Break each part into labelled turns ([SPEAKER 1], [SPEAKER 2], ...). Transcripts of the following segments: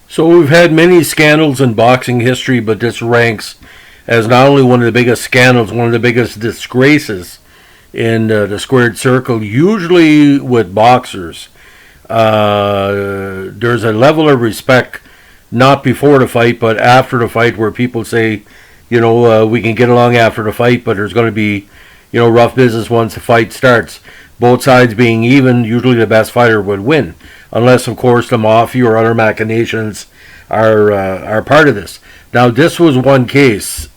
[SPEAKER 1] So we've had many scandals in boxing history, but this ranks as not only one of the biggest scandals, one of the biggest disgraces in the squared circle, usually with boxers. There's a level of respect, not before the fight, but after the fight, where people say, we can get along after the fight, but there's going to be, rough business once the fight starts. Both sides being even, usually the best fighter would win, unless, of course, the mafia or other machinations are part of this. Now, this was one case.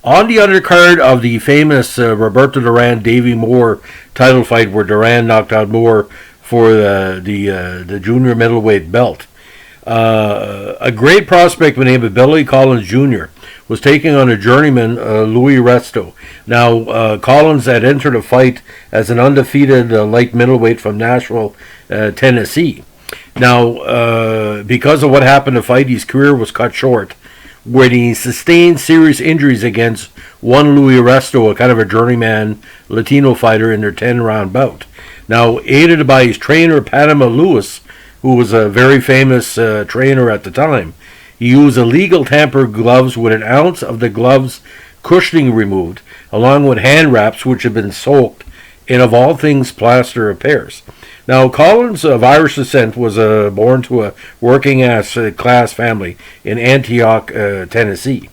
[SPEAKER 1] On the undercard of the famous Roberto Duran-Davy Moore title fight, where Duran knocked out Moore for the junior middleweight belt, a great prospect by the name of Billy Collins Jr. was taking on a journeyman, Louis Resto. Now, Collins had entered a fight as an undefeated light middleweight from Nashville, Tennessee. Now, because of what happened to fight, his career was cut short, when he sustained serious injuries against one Louis Resto, a kind of a journeyman Latino fighter, in their 10-round bout. Now, aided by his trainer, Panama Lewis, who was a very famous trainer at the time, he used illegal tampered gloves with an ounce of the gloves' cushioning removed, along with hand wraps which had been soaked in, of all things, plaster of Paris. Now, Collins, of Irish descent, was born to a working-class family in Antioch, Tennessee.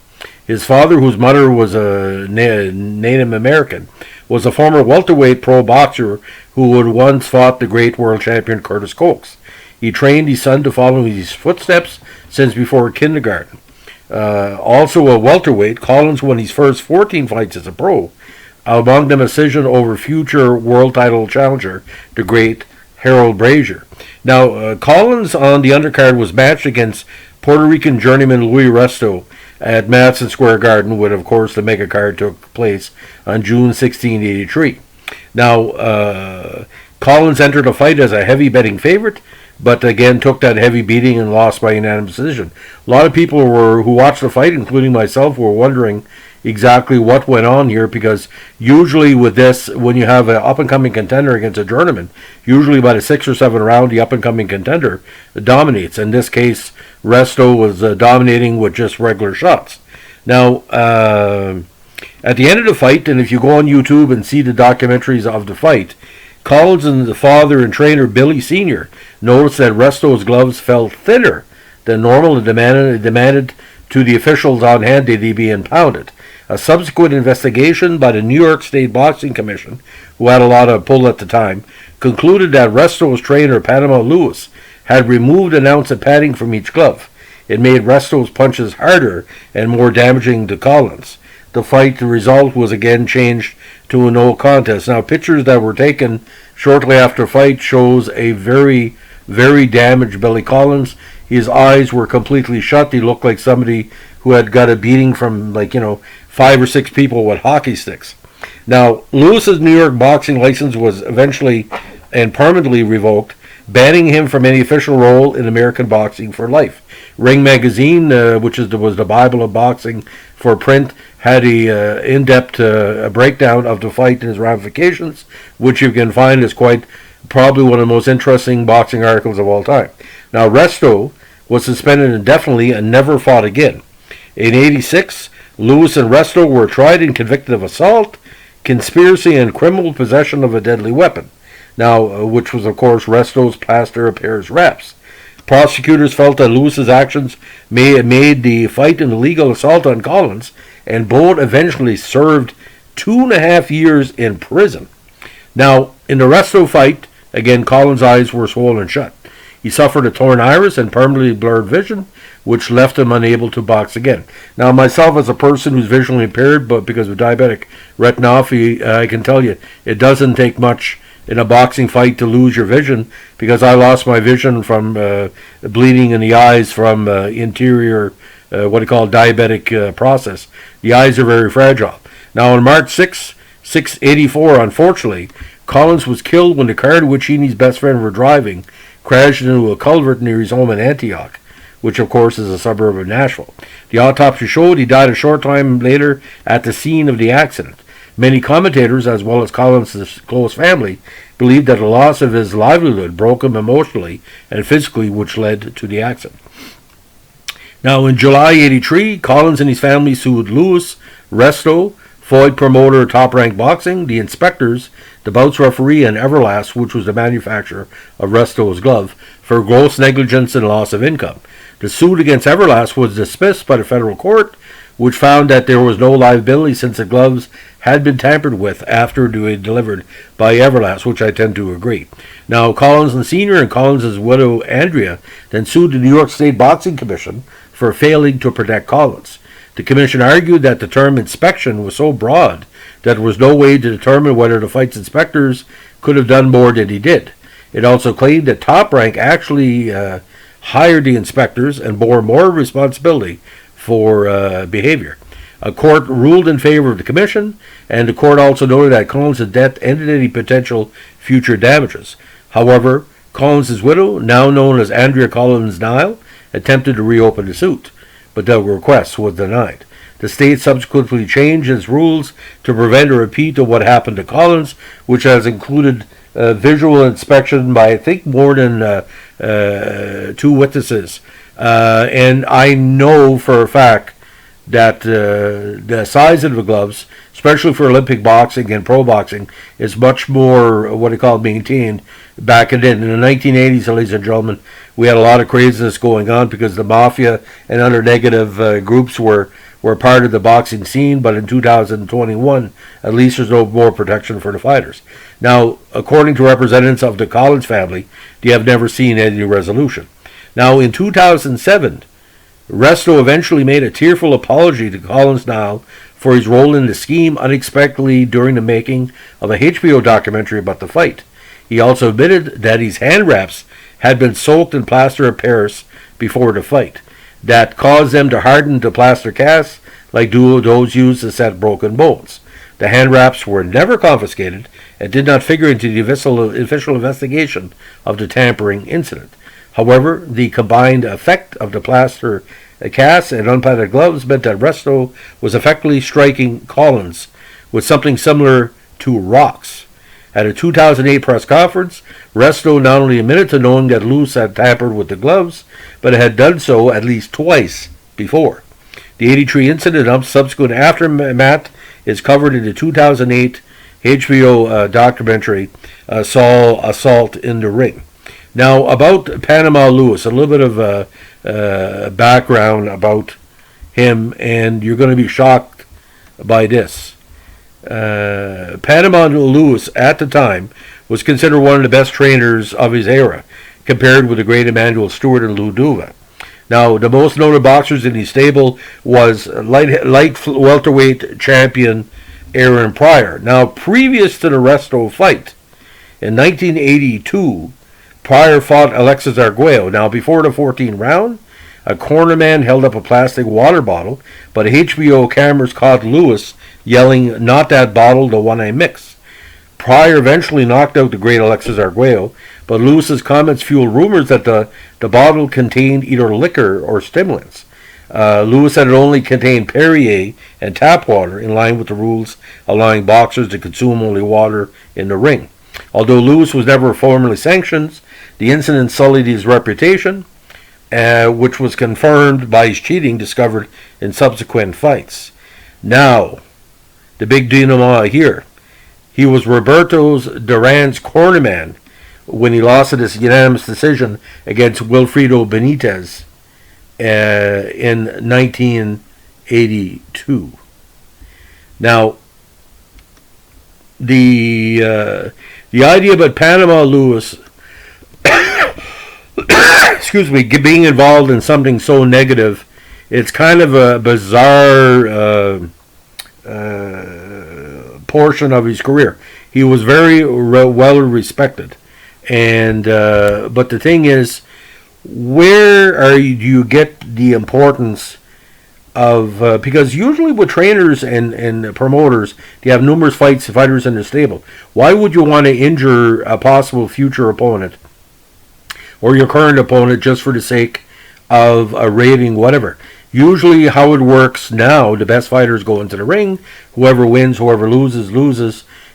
[SPEAKER 1] His father, whose mother was a Native American, was a former welterweight pro boxer who had once fought the great world champion Curtis Coates. He trained his son to follow in his footsteps since before kindergarten. Also a welterweight, Collins won his first 14 fights as a pro, among them a decision over future world title challenger, the great Harold Brazier. Now, Collins on the undercard was matched against Puerto Rican journeyman Louis Resto at Madison Square Garden, when, of course, the mega card took place on June 1683. Now, Collins entered the fight as a heavy betting favorite, but again took that heavy beating and lost by unanimous decision. A lot of people who watched the fight, including myself, were wondering exactly what went on here, because usually with this, when you have an up-and-coming contender against a journeyman, usually by the 6th or 7th round, the up-and-coming contender dominates. In this case, Resto was dominating with just regular shots. Now, at the end of the fight, and if you go on YouTube and see the documentaries of the fight, Collins and the father and trainer Billy Sr. noticed that Resto's gloves felt thinner than normal and demanded to the officials on hand that he be impounded. A subsequent investigation by the New York State Boxing Commission, who had a lot of pull at the time, concluded that Resto's trainer, Panama Lewis, had removed an ounce of padding from each glove. It made Resto's punches harder and more damaging to Collins. The result was again changed to a no contest. Now, pictures that were taken shortly after fight shows a very, very damaged Billy Collins. His eyes were completely shut. He looked like somebody who had got a beating from, 5 or 6 people with hockey sticks. Now, Lewis's New York boxing license was eventually and permanently revoked, banning him from any official role in American boxing for life. Ring Magazine, which was the Bible of boxing for print, had a in-depth breakdown of the fight and its ramifications, which you can find is quite probably one of the most interesting boxing articles of all time. Now, Resto was suspended indefinitely and never fought again. In '86, Lewis and Resto were tried and convicted of assault, conspiracy, and criminal possession of a deadly weapon. Now, which was, of course, Resto's plaster of Paris wraps. Prosecutors felt that Lewis's actions made the fight an illegal assault on Collins, and both eventually served 2.5 years in prison. Now, in the Resto fight, again, Collins' eyes were swollen shut. He suffered a torn iris and permanently blurred vision, which left him unable to box again. Now, myself, as a person who's visually impaired, but because of diabetic retinopathy, I can tell you it doesn't take much in a boxing fight to lose your vision, because I lost my vision from bleeding in the eyes from interior, diabetic process. The eyes are very fragile. Now, on March 6, 684, unfortunately, Collins was killed when the car to which he and his best friend were driving crashed into a culvert near his home in Antioch, which of course is a suburb of Nashville. The autopsy showed he died a short time later at the scene of the accident. Many commentators, as well as Collins' close family, believed that the loss of his livelihood broke him emotionally and physically, which led to the accident. Now, in July '83, Collins and his family sued Lewis, Resto, Floyd promoter Top Rank Boxing, the inspectors, the bouts referee, and Everlast, which was the manufacturer of Resto's glove, for gross negligence and loss of income. The suit against Everlast was dismissed by the federal court, which found that there was no liability since the gloves had been tampered with after they were delivered by Everlast, which I tend to agree. Now, Collins and Sr. and Collins' widow, Andrea, then sued the New York State Boxing Commission for failing to protect Collins. The commission argued that the term inspection was so broad that there was no way to determine whether the fight's inspectors could have done more than he did. It also claimed that Top Rank actually hired the inspectors and bore more responsibility for behavior. A court ruled in favor of the commission, and the court also noted that Collins' death ended any potential future damages. However, Collins' widow, now known as Andrea Collins-Nile, attempted to reopen the suit, but the request was denied. The state subsequently changed its rules to prevent a repeat of what happened to Collins, which has included visual inspection by, I think, more than 2 witnesses. And I know for a fact that the size of the gloves, especially for Olympic boxing and pro boxing, is much more maintained back in the 1980s, ladies and gentlemen. We had a lot of craziness going on because the mafia and other negative groups were part of the boxing scene, but in 2021, at least there's no more protection for the fighters. Now, according to representatives of the Collins family, they have never seen any resolution. Now, in 2007, Resto eventually made a tearful apology to Collins-Nile for his role in the scheme unexpectedly during the making of a HBO documentary about the fight. He also admitted that his hand wraps had been soaked in plaster of Paris before the fight. That caused them to harden to plaster casts like those used to set broken bones. The hand wraps were never confiscated and did not figure into the official investigation of the tampering incident. However, the combined effect of the plaster casts and unpadded gloves meant that Resto was effectively striking Collins with something similar to rocks. At a 2008 press conference, Resto not only admitted to knowing that Lewis had tampered with the gloves, but had done so at least twice before. The '83 incident and subsequent aftermath is covered in the 2008 HBO documentary Saul Assault in the Ring. Now, about Panama Lewis, a little bit of background about him, and you're going to be shocked by this. Panama Lewis, at the time, was considered one of the best trainers of his era, compared with the great Emmanuel Stewart and Lou Duva. Now, the most noted boxers in his stable was light welterweight champion Aaron Pryor. Now, previous to the Resto fight, in 1982, Pryor fought Alexis Arguello. Now, before the 14th round, a cornerman held up a plastic water bottle, but HBO cameras caught Lewis yelling, "Not that bottle, the one I mixed." Pryor eventually knocked out the great Alexis Arguello, but Lewis's comments fueled rumors that the bottle contained either liquor or stimulants. Lewis said it only contained Perrier and tap water, in line with the rules allowing boxers to consume only water in the ring. Although Lewis was never formally sanctioned, the incident sullied his reputation, which was confirmed by his cheating discovered in subsequent fights. Now, the big denouement here. He was Roberto Duran's cornerman when he lost in this unanimous decision against Wilfredo Benitez in 1982. Now, the idea about Panama Lewis being involved in something so negative, it's kind of a bizarre portion of his career. He was very well respected, and but the thing is, where do you get the importance of because usually with trainers and promoters, they have numerous fighters in their stable. Why would you want to injure a possible future opponent or your current opponent just for the sake of a rating, whatever? Usually how it works now, the best fighters go into the ring. Whoever wins, whoever loses,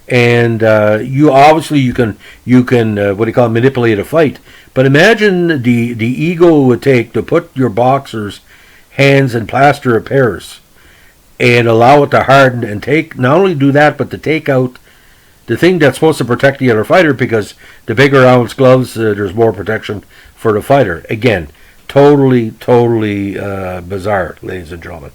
[SPEAKER 1] and you can manipulate a fight. But imagine the ego it would take to put your boxers hands and plaster repairs and allow it to harden and take, not only do that, but to take out the thing that's supposed to protect the other fighter, because the bigger ounce gloves, there's more protection for the fighter. Again, totally bizarre, ladies and gentlemen.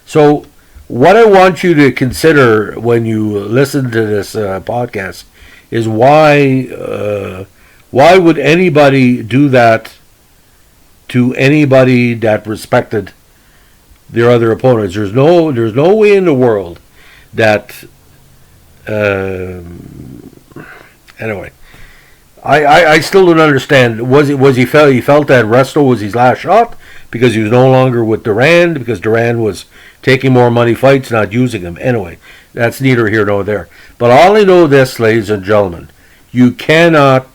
[SPEAKER 1] So what I want you to consider when you listen to this podcast is why would anybody do that to anybody that respected their other opponents? There's no way in the world that anyway, I still don't understand. He felt that Resto was his last shot because he was no longer with Duran, because Duran was taking more money fights, not using him. Anyway, that's neither here nor there. But all I know this, ladies and gentlemen, you cannot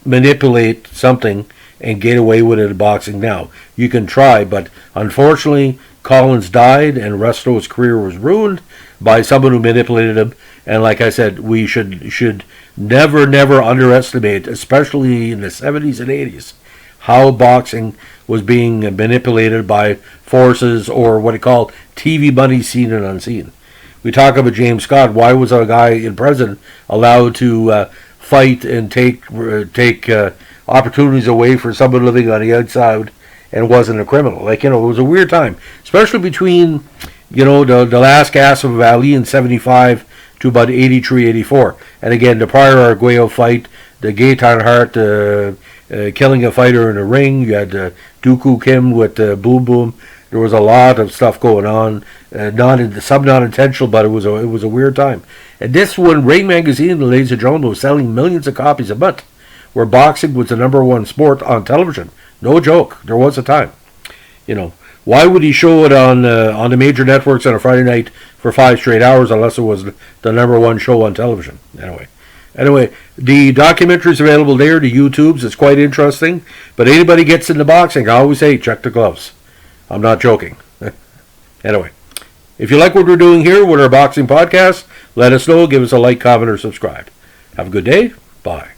[SPEAKER 1] manipulate something and get away with it in boxing now. You can try, but unfortunately, Collins died and Resto's career was ruined by someone who manipulated him. And like I said, we should never underestimate, especially in the 70s and 80s, how boxing was being manipulated by forces, or what they call TV money, seen and unseen. We talk about James Scott. Why was a guy in prison allowed to fight and take opportunities away for someone living on the outside and wasn't a criminal? Like, it was a weird time, especially between, the last gasp of Ali in 75 to about 83, 84. And again, the prior Arguello fight, the Gaetan Hart killing a fighter in a ring. You had Dooku Kim with Boom Boom. There was a lot of stuff going on, some not intentional, but it was a weird time. And this, when Ray Magazine, ladies and gentlemen, was selling millions of copies a month, where boxing was the number one sport on television. No joke. There was a time. Why would he show it on the major networks on a Friday night for 5 straight hours unless it was the number one show on television? Anyway, the documentary's available there, the YouTubes. It's quite interesting. But anybody gets into boxing, I always say, check the gloves. I'm not joking. Anyway, if you like what we're doing here with our boxing podcast, let us know. Give us a like, comment, or subscribe. Have a good day. Bye.